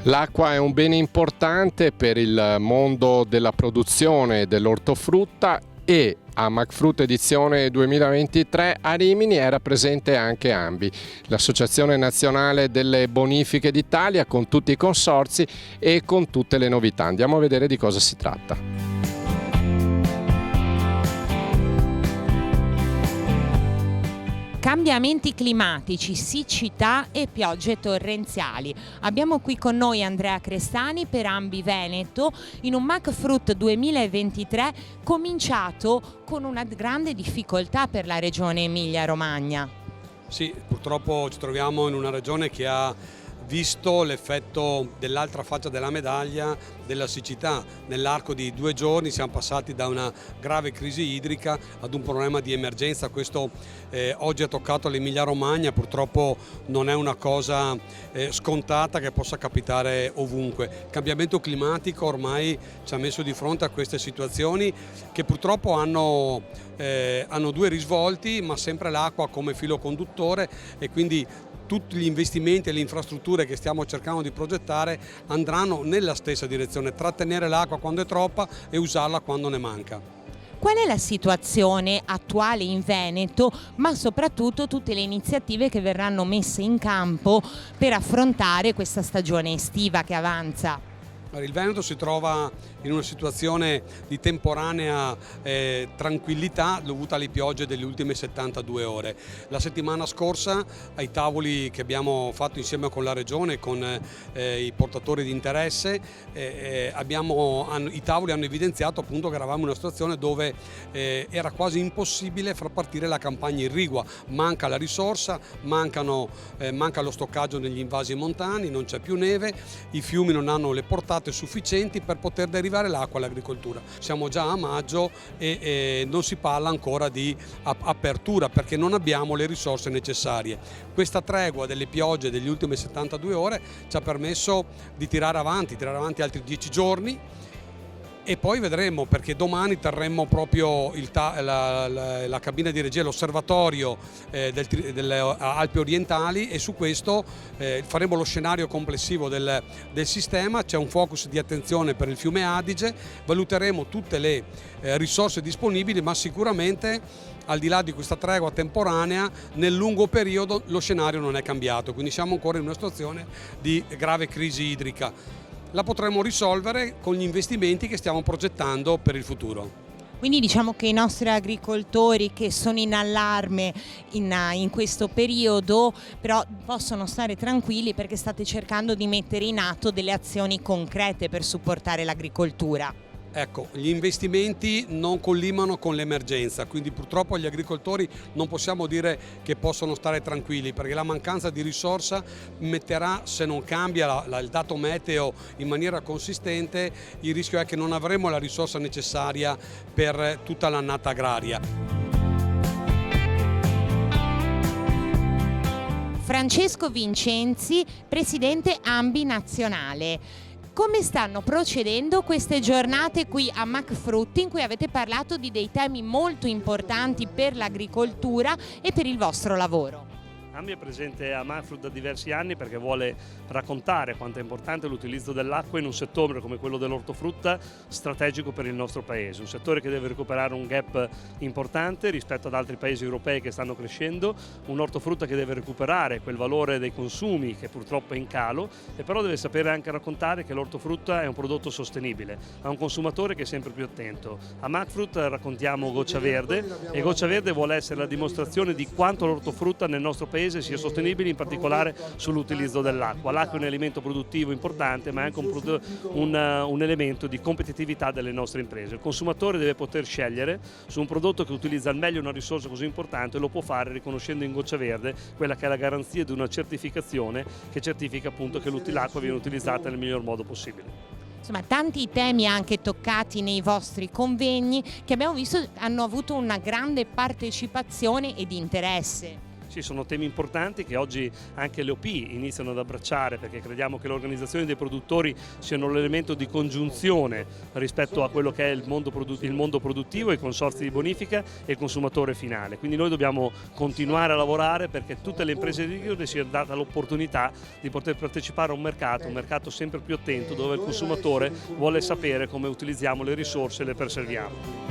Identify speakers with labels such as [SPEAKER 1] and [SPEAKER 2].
[SPEAKER 1] L'acqua è un bene importante per il mondo della produzione dell'ortofrutta e a McFruit edizione 2023 a Rimini era presente anche ANBI, l'Associazione Nazionale delle Bonifiche d'Italia, con tutti i consorzi e con tutte le novità. Andiamo a vedere di cosa si tratta.
[SPEAKER 2] Cambiamenti climatici, siccità e piogge torrenziali. Abbiamo qui con noi Andrea Crestani per ANBI Veneto in un McFruit 2023 cominciato con una grande difficoltà per la regione Emilia-Romagna.
[SPEAKER 3] Sì, purtroppo ci troviamo in una regione che ha visto l'effetto dell'altra faccia della medaglia della siccità. Nell'arco di 2 giorni siamo passati da una grave crisi idrica ad un problema di emergenza. Questo oggi ha toccato l'Emilia Romagna, purtroppo non è una cosa scontata che possa capitare ovunque. Il cambiamento climatico ormai ci ha messo di fronte a queste situazioni che purtroppo hanno 2 risvolti, ma sempre l'acqua come filo conduttore, e quindi tutti gli investimenti e le infrastrutture che stiamo cercando di progettare andranno nella stessa direzione: trattenere l'acqua quando è troppa e usarla quando ne manca.
[SPEAKER 2] Qual è la situazione attuale in Veneto, ma soprattutto tutte le iniziative che verranno messe in campo per affrontare questa stagione estiva che avanza?
[SPEAKER 3] Il Veneto si trova in una situazione di temporanea tranquillità dovuta alle piogge delle ultime 72 ore. La settimana scorsa, ai tavoli che abbiamo fatto insieme con la Regione e con i portatori di interesse, i tavoli hanno evidenziato appunto che eravamo in una situazione dove era quasi impossibile far partire la campagna irrigua. Manca la risorsa, manca lo stoccaggio negli invasi montani, non c'è più neve, i fiumi non hanno le portate sufficienti per poter derivare l'acqua all'agricoltura. Siamo già a maggio e non si parla ancora di apertura perché non abbiamo le risorse necessarie. Questa tregua delle piogge delle ultime 72 ore ci ha permesso di tirare avanti altri 10 giorni. E poi vedremo, perché domani terremo proprio la cabina di regia, l'osservatorio delle Alpi orientali, e su questo faremo lo scenario complessivo del sistema. C'è un focus di attenzione per il fiume Adige, valuteremo tutte le risorse disponibili, ma sicuramente al di là di questa tregua temporanea, nel lungo periodo lo scenario non è cambiato, quindi siamo ancora in una situazione di grave crisi idrica. La potremo risolvere con gli investimenti che stiamo progettando per il futuro.
[SPEAKER 2] Quindi diciamo che i nostri agricoltori che sono in allarme in questo periodo però possono stare tranquilli perché state cercando di mettere in atto delle azioni concrete per supportare l'agricoltura.
[SPEAKER 3] Ecco, gli investimenti non collimano con l'emergenza, quindi purtroppo agli agricoltori non possiamo dire che possono stare tranquilli, perché la mancanza di risorsa metterà, se non cambia il dato meteo in maniera consistente, il rischio è che non avremo la risorsa necessaria per tutta l'annata agraria.
[SPEAKER 2] Francesco Vincenzi, presidente ANBI nazionale. Come stanno procedendo queste giornate qui a McFruit in cui avete parlato di dei temi molto importanti per l'agricoltura e per il vostro lavoro?
[SPEAKER 4] ANBI è presente a McFruit da diversi anni perché vuole raccontare quanto è importante l'utilizzo dell'acqua in un settore come quello dell'ortofrutta, strategico per il nostro paese, un settore che deve recuperare un gap importante rispetto ad altri paesi europei che stanno crescendo, un ortofrutta che deve recuperare quel valore dei consumi che purtroppo è in calo, e però deve sapere anche raccontare che l'ortofrutta è un prodotto sostenibile, ha un consumatore che è sempre più attento. A McFruit raccontiamo Goccia Verde, e Goccia Verde vuole essere la dimostrazione di quanto l'ortofrutta nel nostro paese sia sostenibile, in particolare sull'utilizzo dell'acqua. L'acqua è un elemento produttivo importante, ma è anche un elemento di competitività delle nostre imprese. Il consumatore deve poter scegliere su un prodotto che utilizza al meglio una risorsa così importante, e lo può fare riconoscendo in Goccia Verde quella che è la garanzia di una certificazione che certifica appunto che l'acqua viene utilizzata nel miglior modo possibile.
[SPEAKER 2] Insomma, tanti temi anche toccati nei vostri convegni che abbiamo visto hanno avuto una grande partecipazione ed interesse.
[SPEAKER 4] Sì, sono temi importanti che oggi anche le OP iniziano ad abbracciare, perché crediamo che l'organizzazione dei produttori siano l'elemento di congiunzione rispetto a quello che è il mondo produttivo, i consorzi di bonifica e il consumatore finale. Quindi noi dobbiamo continuare a lavorare perché tutte le imprese agricole siano data l'opportunità di poter partecipare a un mercato sempre più attento, dove il consumatore vuole sapere come utilizziamo le risorse e le preserviamo.